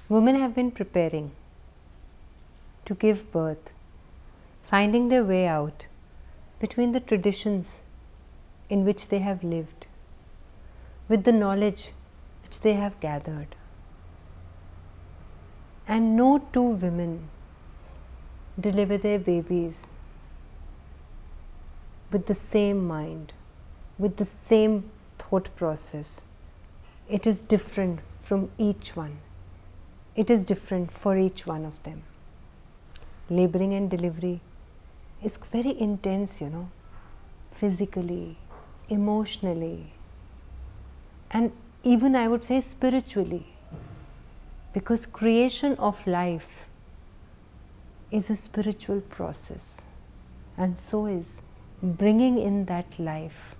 Women have been preparing to give birth, finding their way out between the traditions in which they have lived, with the knowledge which they have gathered. And no two women deliver their babies with the same mind, with the same thought process. It is different from each one. It is different for each one of them. Laboring and delivery is very intense, physically, emotionally, and even I would say spiritually, because creation of life is a spiritual process, and so is bringing in that life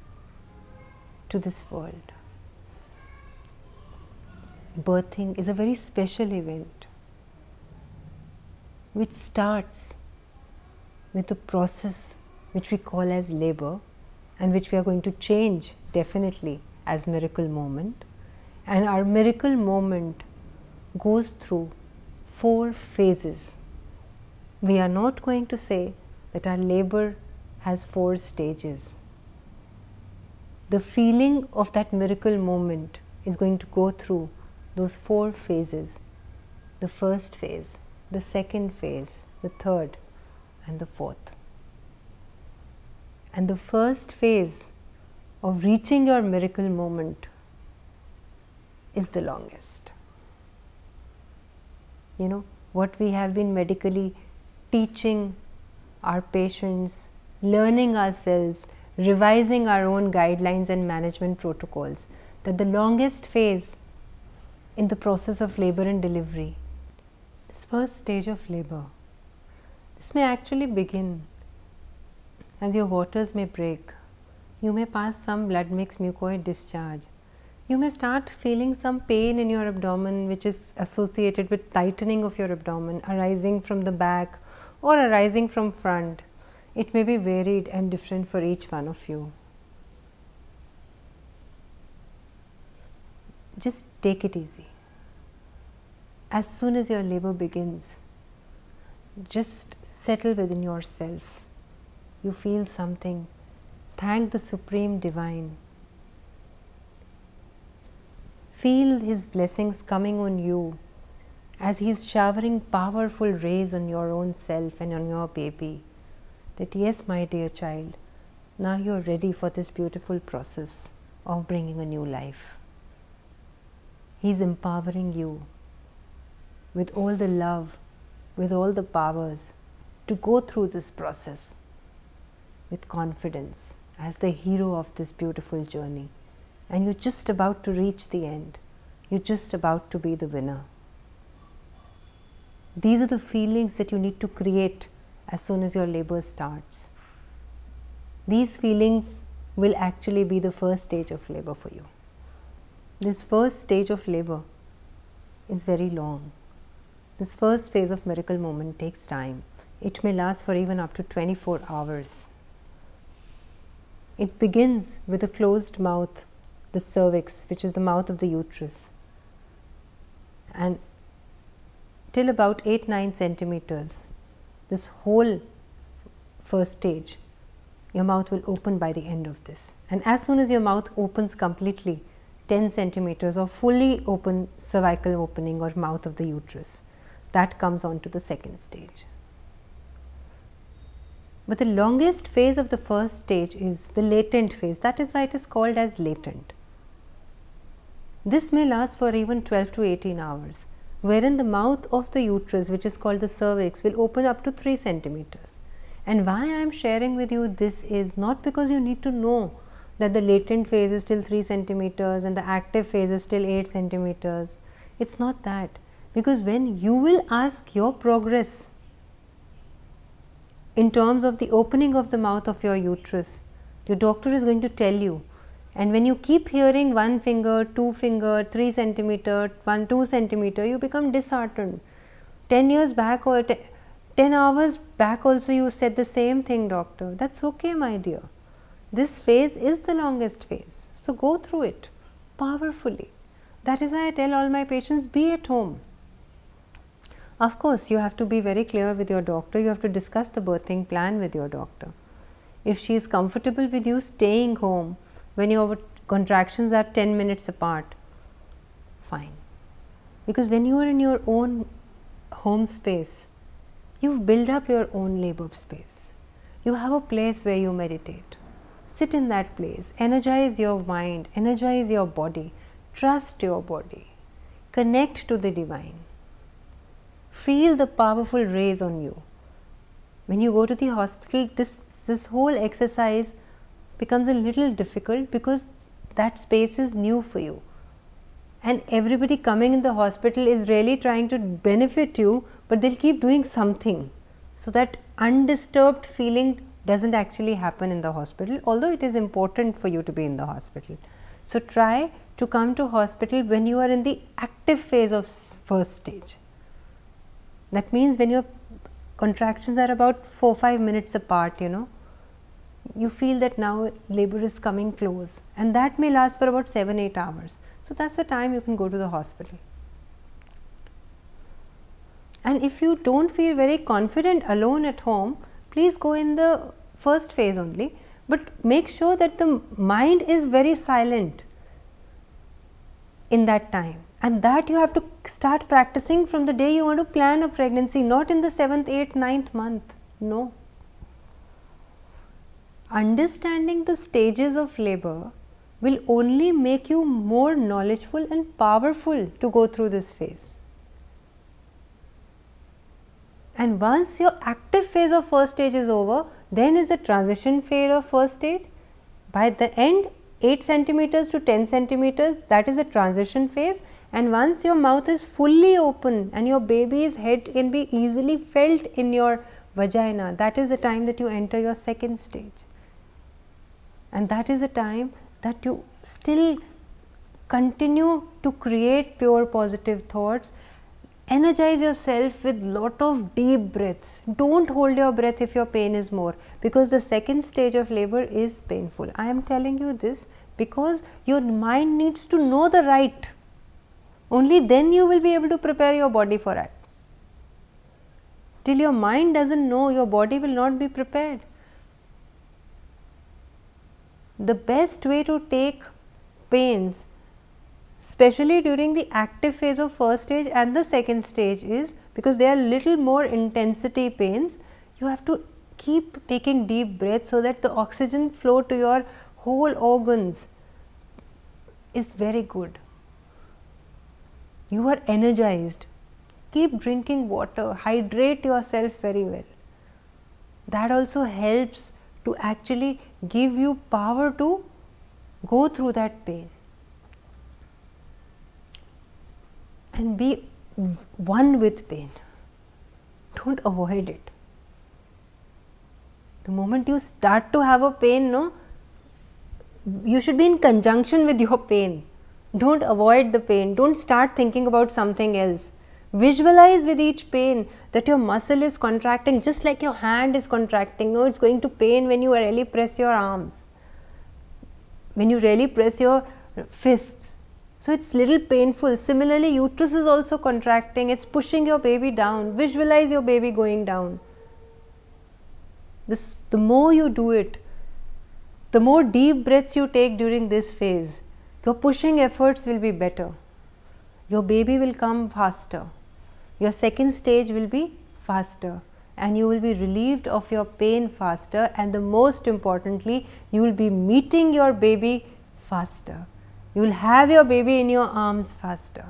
to this world. Birthing is a very special event which starts with the process which we call as labor, and which we are going to change definitely as miracle moment. And our miracle moment goes through 4 phases. We are not going to say that our labor has 4 stages. The feeling of that miracle moment is going to go through those 4 phases: the first phase, the second phase, the third, and the fourth. And the first phase of reaching your miracle moment is the longest. What we have been medically teaching our patients, learning ourselves, revising our own guidelines and management protocols, that the longest phase in the process of labor and delivery, this first stage of labor, this may actually begin as your waters may break. You may pass some blood mixed mucoid discharge. You may start feeling some pain in your abdomen, which is associated with tightening of your abdomen, arising from the back or arising from front. It may be varied and different for each one of you. Just take it easy. As soon as your labor begins, just settle within yourself. You feel something. Thank the Supreme Divine. Feel His blessings coming on you as He is showering powerful rays on your own self and on your baby. That yes, my dear child, now you are ready for this beautiful process of bringing a new life. He is empowering you with all the love, with all the powers to go through this process with confidence as the hero of this beautiful journey. And you're just about to reach the end. You're just about to be the winner. These are the feelings that you need to create as soon as your labor starts. These feelings will actually be the first stage of labor for you. This first stage of labor is very long. This first phase of miracle moment takes time. It may last for even up to 24 hours. It begins with a closed mouth, the cervix, which is the mouth of the uterus, and till about 8-9 centimeters, this whole first stage, your mouth will open by the end of this. And as soon as your mouth opens completely, 10 centimeters or fully open cervical opening or mouth of the uterus, that comes on to the second stage. But the longest phase of the first stage is the latent phase. That is why it is called as latent. This may last for even 12 to 18 hours, wherein the mouth of the uterus, which is called the cervix, will open up to 3 centimeters. And why I am sharing with you this is not because you need to know that the latent phase is still 3 centimeters and the active phase is still 8 centimeters. It's not that. Because when you will ask your progress in terms of the opening of the mouth of your uterus, your doctor is going to tell you. And when you keep hearing 1 finger, 2 finger, 3 centimeter, 1, 2 centimeter, you become disheartened. 10 years back or 10 hours back also you said the same thing, doctor. That's okay, my dear. This phase is the longest phase. So go through it powerfully. That is why I tell all my patients, be at home. Of course, you have to be very clear with your doctor. You have to discuss the birthing plan with your doctor. If she is comfortable with you staying home when your contractions are 10 minutes apart, fine. Because when you are in your own home space, you've built up your own labor space. You have a place where you meditate. Sit in that place, energize your mind, energize your body, trust your body, connect to the divine. Feel the powerful rays on you. When you go to the hospital, this whole exercise becomes a little difficult because that space is new for you. And everybody coming in the hospital is really trying to benefit you, but they'll keep doing something. So that undisturbed feeling doesn't actually happen in the hospital, although it is important for you to be in the hospital. So try to come to hospital when you are in the active phase of first stage. That means when your contractions are about 4-5 minutes apart, you feel that now labor is coming close, and that may last for about 7-8 hours. So that's the time you can go to the hospital. And if you don't feel very confident alone at home, please go in the first phase only, but make sure that the mind is very silent in that time. And that you have to start practicing from the day you want to plan a pregnancy, not in the 7th, 8th, 9th month. No. Understanding the stages of labor will only make you more knowledgeable and powerful to go through this phase. And once your active phase of first stage is over, then is the transition phase of first stage. By the end, 8 centimeters to 10 centimeters, that is the transition phase. And once your mouth is fully open and your baby's head can be easily felt in your vagina, that is the time that you enter your second stage. And that is the time that you still continue to create pure positive thoughts. Energize yourself with lot of deep breaths. Don't hold your breath if your pain is more, because the second stage of labor is painful. I am telling you this because your mind needs to know the right. Only then you will be able to prepare your body for it. Till your mind doesn't know, your body will not be prepared. The best way to take pains, especially during the active phase of first stage and the second stage, is because they are little more intensity pains, you have to keep taking deep breaths so that the oxygen flow to your whole organs is very good. You are energized. Keep drinking water, hydrate yourself very well. That also helps to actually give you power to go through that pain. And be one with pain. Don't avoid it. The moment you start to have a pain, you should be in conjunction with your pain. Don't avoid the pain. Don't start thinking about something else. Visualize with each pain that your muscle is contracting just like your hand is contracting. No, it's going to pain when you really press your arms, when you really press your fists. So it's little painful. Similarly, uterus is also contracting. It's pushing your baby down. Visualize your baby going down. The more you do it, the more deep breaths you take during this phase, your pushing efforts will be better. Your baby will come faster. Your second stage will be faster, and you will be relieved of your pain faster, and the most importantly, you will be meeting your baby faster. You will have your baby in your arms faster.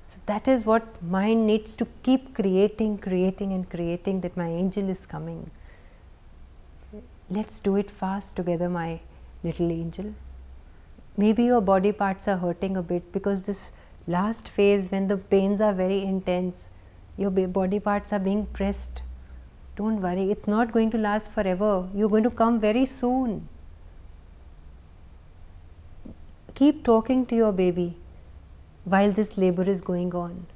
So that is what mind needs to keep creating that my angel is coming. Let's do it fast together, my little angel. Maybe your body parts are hurting a bit because this last phase, when the pains are very intense, your body parts are being pressed. Don't worry, it's not going to last forever. You're going to come very soon. Keep talking to your baby while this labor is going on.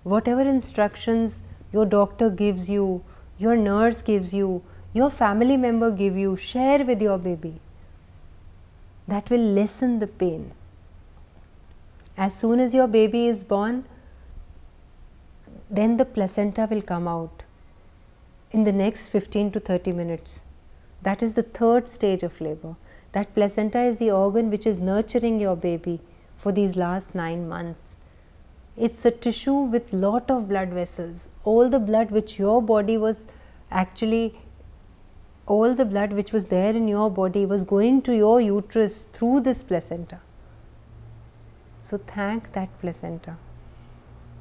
Whatever instructions your doctor gives you, your nurse gives you, your family member give you, share with your baby. That will lessen the pain. As soon as your baby is born, then the placenta will come out in the next 15 to 30 minutes. That is the third stage of labor. That placenta is the organ which is nurturing your baby for these last 9 months. It's a tissue with lot of blood vessels. All the blood which your body was actually, all the blood which was there in your body was going to your uterus through this placenta. So thank that placenta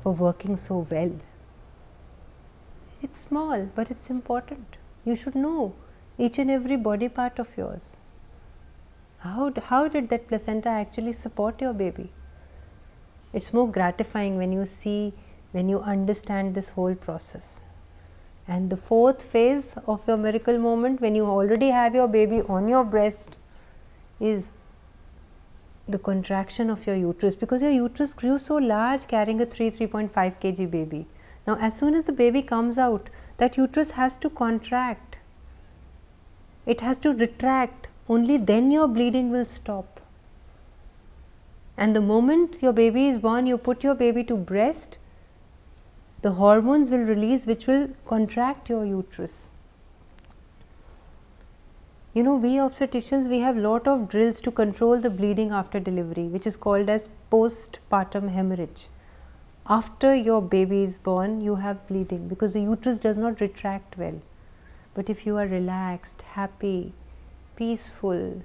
for working so well. It's small, but it's important. You should know each and every body part of yours. How did that placenta actually support your baby? It's more gratifying when you see, when you understand this whole process. And the fourth phase of your miracle moment, when you already have your baby on your breast, is the contraction of your uterus, because your uterus grew so large carrying a 3.5 kg baby. Now as soon as the baby comes out, that uterus has to contract. It has to retract. Only then your bleeding will stop. And the moment your baby is born, you put your baby to breast, the hormones will release which will contract your uterus. You know, we obstetricians, we have lot of drills to control the bleeding after delivery, which is called as postpartum hemorrhage. After your baby is born, you have bleeding because the uterus does not retract well. But if you are relaxed, happy, peaceful,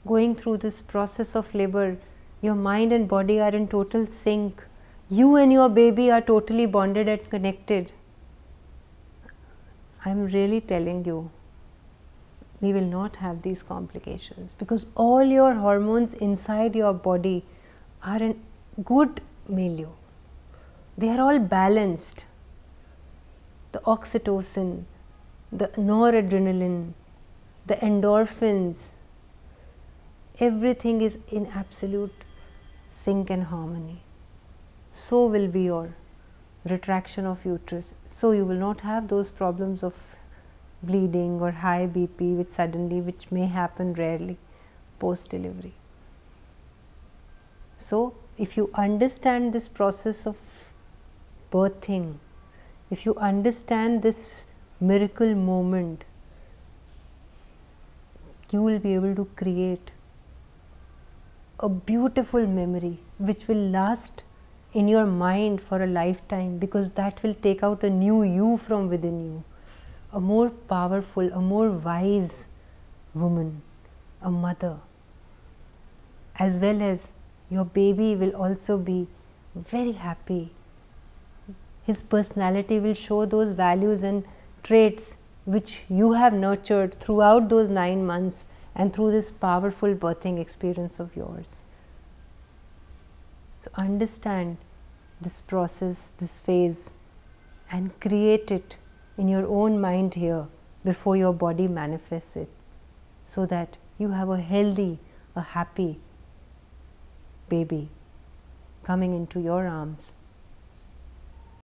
going through this process of labor, your mind and body are in total sync. You and your baby are totally bonded and connected. I am really telling you, we will not have these complications because all your hormones inside your body are in good milieu. They are all balanced. The oxytocin, the noradrenaline, the endorphins, everything is in absolute sync and harmony. So will be your retraction of uterus. So you will not have those problems of bleeding or high BP which may happen rarely post delivery. So if you understand this process of birthing, if you understand this miracle moment, you will be able to create a beautiful memory which will last in your mind for a lifetime, because that will take out a new you from within you, a more powerful, a more wise woman, a mother, as well as your baby will also be very happy. His personality will show those values and traits which you have nurtured throughout those 9 months and through this powerful birthing experience of yours. So understand this process, this phase, and create it in your own mind here before your body manifests it, so that you have a healthy, a happy baby coming into your arms.